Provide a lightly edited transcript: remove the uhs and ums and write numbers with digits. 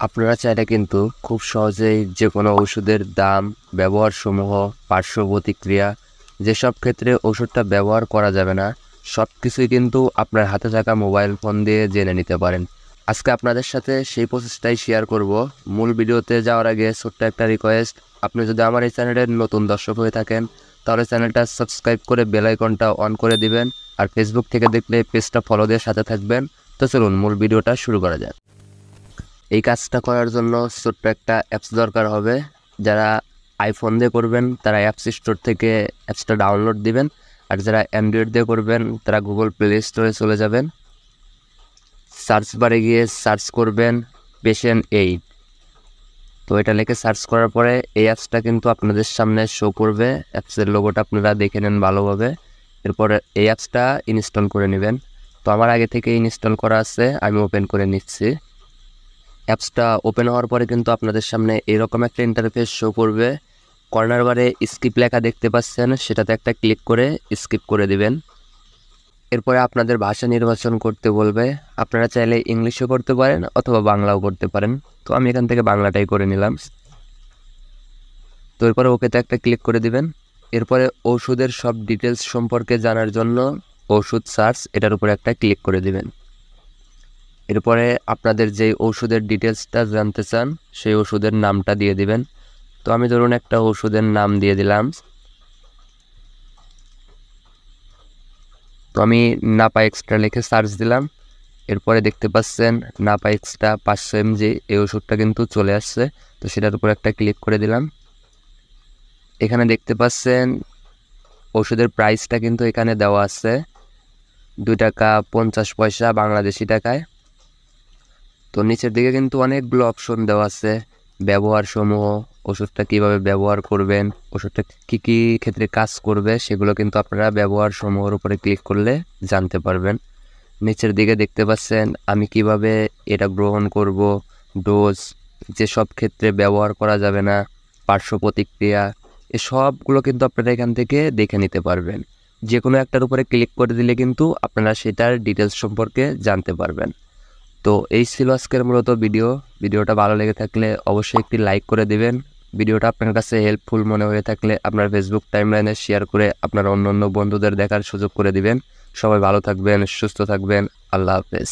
আপনারা চাইলে কিন্তু খুব সহজেই যে কোনো ওষুধের দাম, ব্যবহারসমূহ, পার্শ্ব প্রতিক্রিয়া, যেসব ক্ষেত্রে ওষুধটা ব্যবহার করা যাবে না, সব কিছুই কিন্তু আপনার হাতে থাকা মোবাইল ফোন দিয়ে জেনে নিতে পারেন। আজকে আপনাদের সাথে সেই প্রসেসটাই শেয়ার করব। মূল ভিডিওতে যাওয়ার আগে ছোট্ট একটা রিকোয়েস্ট, আপনি যদি আমার এই চ্যানেলের নতুন দর্শক হয়ে থাকেন তাহলে চ্যানেলটা সাবস্ক্রাইব করে বেল আইকনটা অন করে দিবেন, আর ফেসবুক থেকে দেখলে পেজটা ফলো দিয়ে সাথে থাকবেন। তো চলুন মূল ভিডিওটা শুরু করা যাক। এই কাজটা করার জন্য ছোট্ট একটা অ্যাপস দরকার হবে। যারা আইফোন দিয়ে করবেন তারা অ্যাপস স্টোর থেকে অ্যাপসটা ডাউনলোড দিবেন, আর যারা অ্যান্ড্রয়েড দিয়ে করবেন তারা গুগল প্লে স্টোরে চলে যাবেন। সার্চ বারে গিয়ে সার্চ করবেন পেশেন্ট এইড। তো এটা লিখে সার্চ করার পরে এই অ্যাপসটা কিন্তু আপনাদের সামনে শো করবে। অ্যাপসের লোগোটা আপনারা দেখে নেন ভালোভাবে। এরপরে এই অ্যাপসটা ইনস্টল করে নেবেন। তো আমার আগে থেকে ইনস্টল করা আছে, আমি ওপেন করে নিচ্ছি। অ্যাপসটা ওপেন হওয়ার পরে কিন্তু আপনাদের সামনে এরকম একটা ইন্টারফেস শো করবে। কর্নার বারে স্কিপ লেখা দেখতে পাচ্ছেন, সেটাতে একটা ক্লিক করে স্কিপ করে দিবেন। এরপরে আপনাদের ভাষা নির্বাচন করতে বলবে। আপনারা চাইলে ইংলিশও করতে পারেন অথবা বাংলাও করতে পারেন। তো আমি এখান থেকে বাংলাটাই করে নিলাম। তো এরপরে ওকেতে একটা ক্লিক করে দিবেন। এরপরে ওষুধের সব ডিটেলস সম্পর্কে জানার জন্য ওষুধ সার্চ, এটার উপরে একটা ক্লিক করে দিবেন। এরপরে আপনাদের যেই ওষুধের ডিটেলসটা জানতে চান সেই ওষুধের নামটা দিয়ে দিবেন। তো আমি ধরুন একটা ওষুধের নাম দিয়ে দিলাম। তো আমি নাপা এক্সট্রা লিখে সার্চ দিলাম। এরপরে দেখতে পাচ্ছেন নাপা এক্সট্রা 500 mg এই ওষুধটা কিন্তু চলে আসছে। তো সেটার উপর একটা ক্লিক করে দিলাম। এখানে দেখতে পাচ্ছেন ওষুধের প্রাইসটা কিন্তু এখানে দেওয়া আছে 2 টাকা 50 পয়সা বাংলাদেশি টাকায়। তো নিচের দিকে কিন্তু অনেকগুলো অপশন দেওয়া আছে, ব্যবহার সমূহ, ওষুধটা কিভাবে ব্যবহার করবেন, ওষুধটা কি কি ক্ষেত্রে কাজ করবে সেগুলো কিন্তু আপনারা ব্যবহার সমূহের উপরে ক্লিক করলে জানতে পারবেন। নিচের দিকে দেখতে পাচ্ছেন আমি কিভাবে এটা গ্রহণ করব, ডোজ, যেসব ক্ষেত্রে ব্যবহার করা যাবে না, পার্শ্ব প্রতিক্রিয়া, এসবগুলো কিন্তু আপনারা এখান থেকে দেখে নিতে পারবেন। যে কোনো একটার উপরে ক্লিক করে দিলে কিন্তু আপনারা সেটার ডিটেলস সম্পর্কে জানতে পারবেন। তো এই ছিল আজকের মূলত ভিডিওটা ভালো লেগে থাকলে অবশ্যই একটি লাইক করে দিবেন। ভিডিওটা আপনার কাছে হেল্পফুল মনে হয়ে থাকলে আপনার ফেসবুক টাইমলাইনে শেয়ার করে আপনার অন্য বন্ধুদের দেখার সুযোগ করে দিবেন। সবাই ভালো থাকবেন, সুস্থ থাকবেন। আল্লাহ হাফেজ।